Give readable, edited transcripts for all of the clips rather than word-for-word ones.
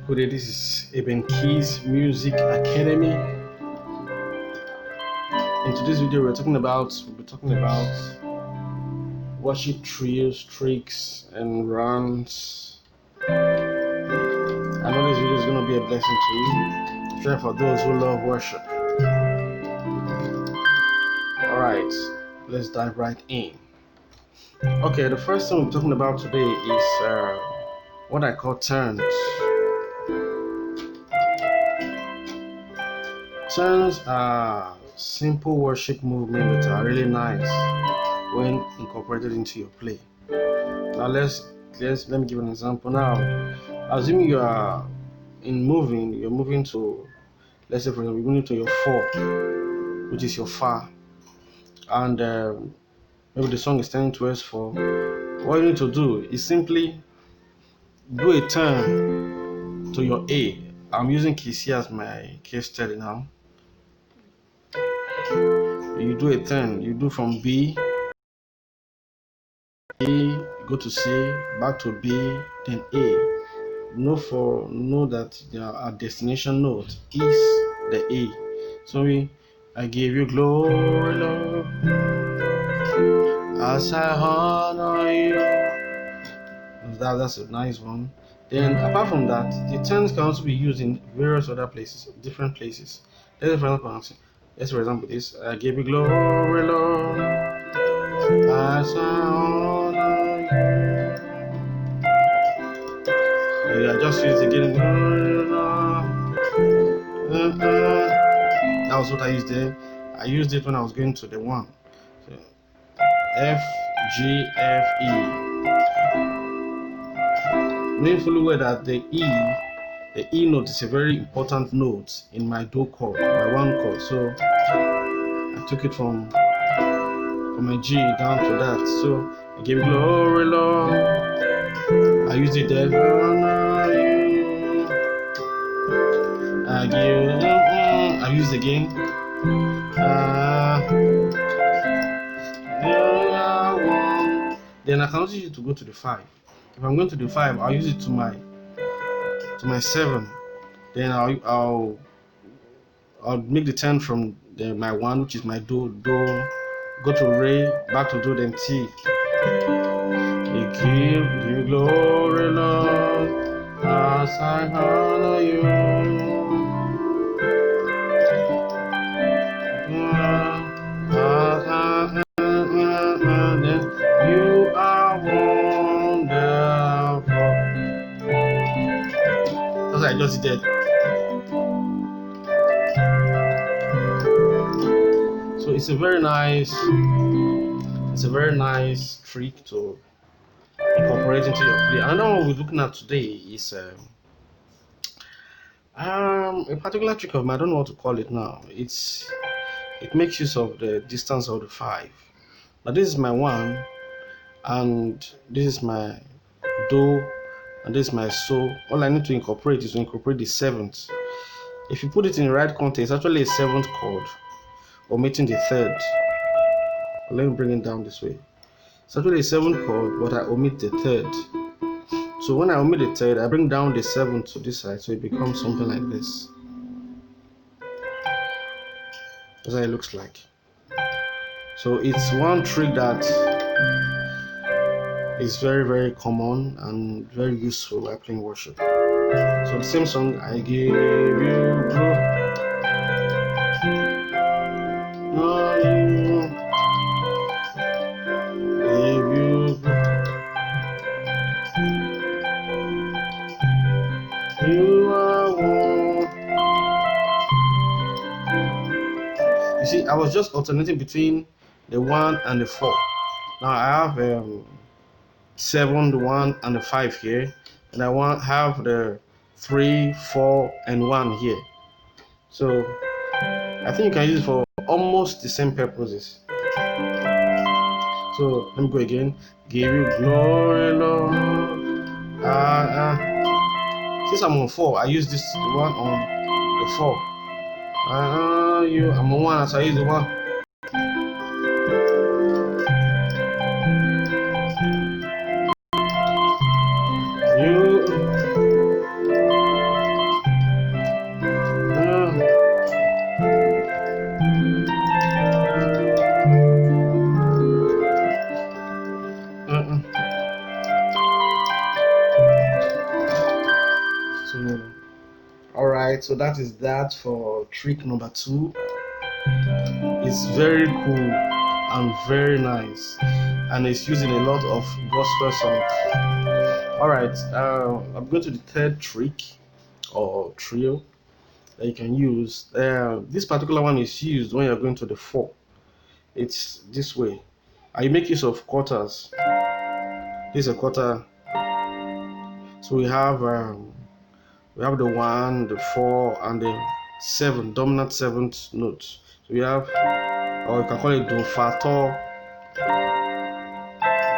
Good day, this is Eben Keys Music Academy. In today's video, we'll be talking about worship trills, tricks, and runs. I know this video is going to be a blessing to you, especially for those who love worship. Alright, let's dive right in. Okay, the first thing we're talking about today is what I call turns. Turns are simple worship movements that are really nice when incorporated into your play. Now let me give an example. Now, assuming you're moving to, let's say for example, you're moving to your 4, which is your fa, and maybe the song is turning towards 4. What you need to do is simply do a turn to your A. I'm using key C as my case study now. You do a turn, you do from B, go to C, back to B, then A. Know that our destination note is the A. So I give you glory, Lord, as I honor you. That's a nice one. Then apart from that, the turns can also be used in various other places, different places. Let's for example this. I give you glory, Lord, as I honor you. I just used again. That was what I used there. I used it when I was going to the 1. So, F, G, F, E. Knowing fully well that the E note is a very important note in my do chord, my 1 chord. So I took it from my G down to that. So I gave glory, Lord. I used it there. I used again. Then I can also use it to go to the 5. If I'm going to the 5, I'll use it to my 7. Then I'll make the turn from my 1, which is my do, go to re, back to do, then T. Give glory, Lord, as I honor you. You are wonderful. That's what I just did. So it's a very nice trick to incorporate into your play. Another one we're looking at today is a particular trick of mine. I don't know what to call it now. It makes use of the distance of the 5. Now this is my 1, and this is my do, and this is my so. All I need to incorporate is to incorporate the 7th. If you put it in the right context, it's actually a 7th chord, omitting the 3rd. Let me bring it down this way. It's actually a 7th chord, but I omit the 3rd. So when I omit the 3rd, I bring down the 7th to this side, so it becomes something like this. That's how it looks like. So it's one trick that is very, very common and very useful while playing worship. So the same song, I give you glory. You see, I was just alternating between the 1 and the 4. Now I have 7, the 1, and the 5 here, and I have the 3, 4, and 1 here. So I think you can use it for almost the same purposes. So let me go again. Give you glory, Lord. Since I'm on 4, I use this one on the 4. I'm on 1, so I use the 1. right, so that is that for trick number 2. It's very cool and very nice, and it's using a lot of gospel songs. All right, I'm going to the third trick or trill that you can use. This particular one is used when you're going to the 4. It's this way. I make use of quarters. This is a quarter. So we have the 1, the 4, and the 7, dominant 7th notes. So we have, or you can call it do, fa, to,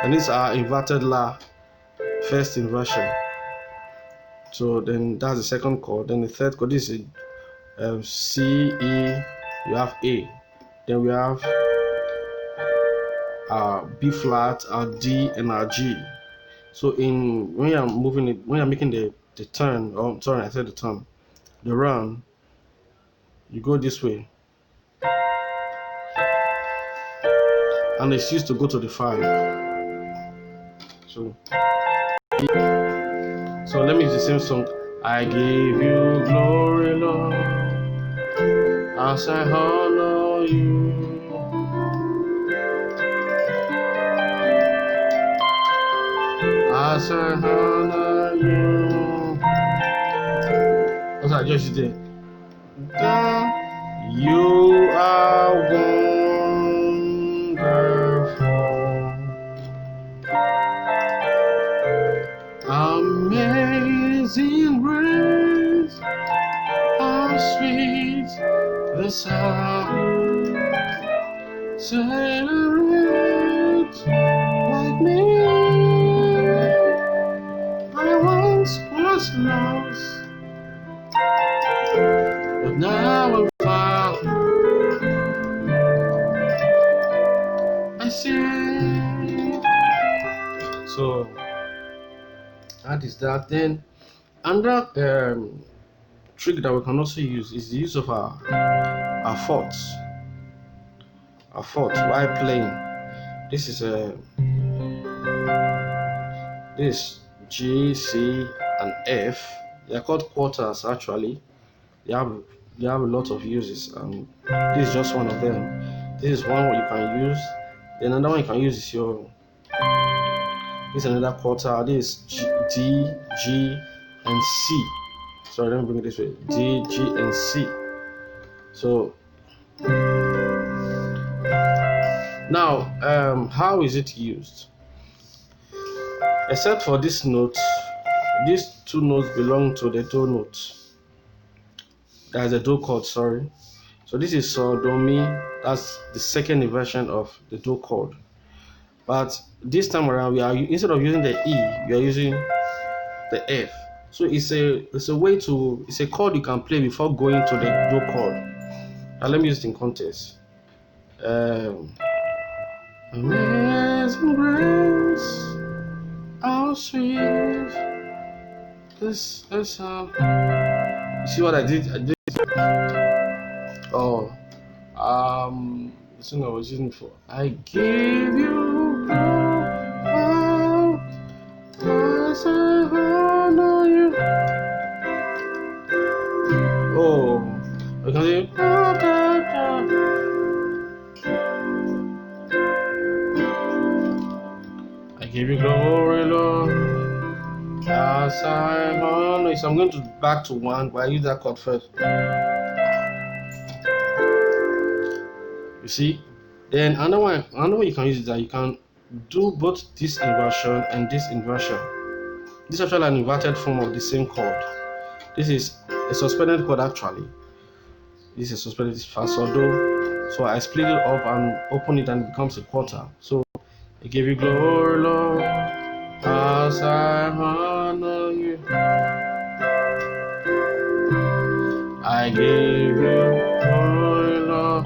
and these are inverted la, first inversion. So then that's the second chord. Then the third chord, this is C, E, you have A. Then we have B flat, our D, and our G. So when you're moving it, when you're making the turn, oh sorry, I said the turn, the run, you go this way, and it's used to go to the 5. So let me use the same song. I give you glory, Lord, as I honor you. As I honor you. That's what I just did. You are wonderful, amazing grace, how sweet the sound, saved like me. I once was lost, but now I'm found. I see. So that is that. Then another trick that we can also use is the use of our fourths. Our fourths while playing. This is this G, C, and F. They are called quarters actually. They have a lot of uses, and this is just one of them. This is one you can use. Then another one you can use is this is another quarter. This is D, G, and C. Sorry, let me bring it this way. D, G, and C. So now, how is it used? Except for this note, these 2 notes belong to the do note. That's a do chord, sorry. So this is so, do, mi. That's the second inversion of the do chord. But this time around, instead of using the E, we are using the F. So it's a chord you can play before going to the do chord. Now let me use it in context. Amazing grace, how sweet this sound. You see what I did? The song I was using for. I give you glory, as I honor you. Oh, I can say. I give you glory, Lord, as I honor you. So I'm going to back to 1, but I use that chord first. You see? Then another way you can use is that you can do both this inversion and this inversion. This is actually an inverted form of the same chord. This is a suspended chord actually. This is suspended fa, so, do. So I split it up and open it and it becomes a quarter. So I give you glory, Lord, as I honor you. I give you glory, Lord.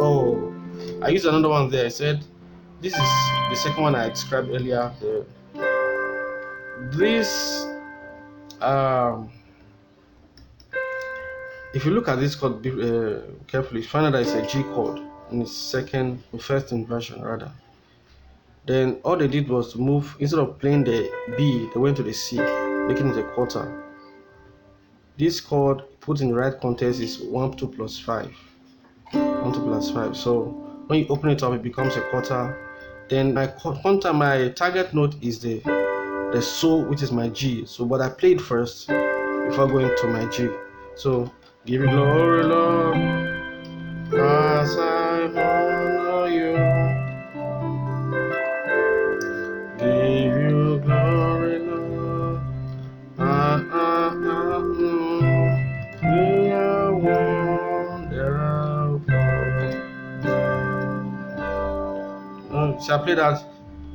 Oh, I used another one there. I said this is the second one I described earlier. This if you look at this chord carefully, you find out that it's a G chord in its first inversion rather. Then all they did was to move, instead of playing the B, they went to the C, making it a quarter. This chord put in the right context is 1 2 plus 5. 1 2 plus 5. So when you open it up, it becomes a quarter. Then my target note is the So, which is my G. So but I played first before going to my G. So give you glory, Lord, as I honor you. Give you glory, Lord. You are wonderful. Shall I play that?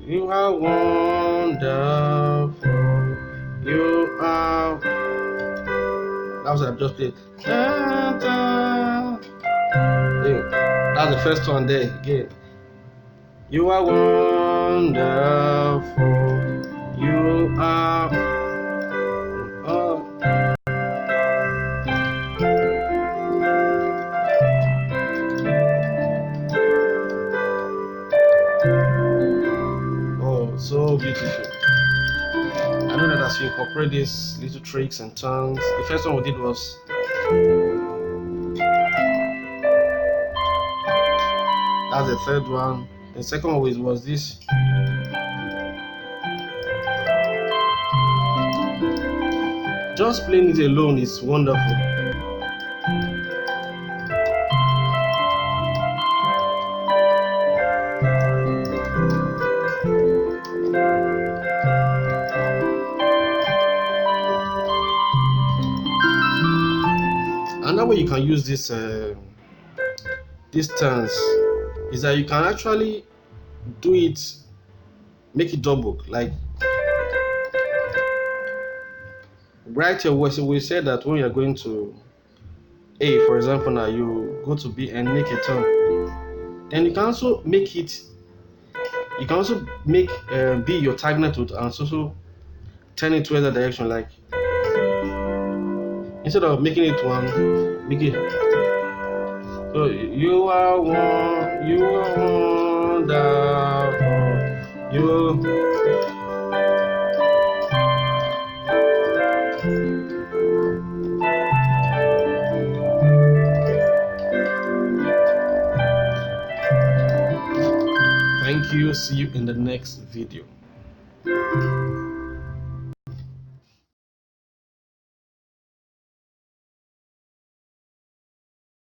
You are wonderful. You are. That was what I just played. Da, da. Hey, that's the first one there again. You are wonderful. You are. Oh, oh, so beautiful. I know that as you incorporate these little tricks and turns, the first one we did was that's the third one. The second one was this. Just playing it alone is wonderful. Another way you can use these turns is that you can actually do it, make it double. Like write your words. So we said that when you're going to A, for example, now you go to B and make a turn. Then you can also make it. You can also make B your target note and also turn it to other direction. Like instead of making it one, make it. So you are one. You are wonderful. You. Thank you. See you in the next video.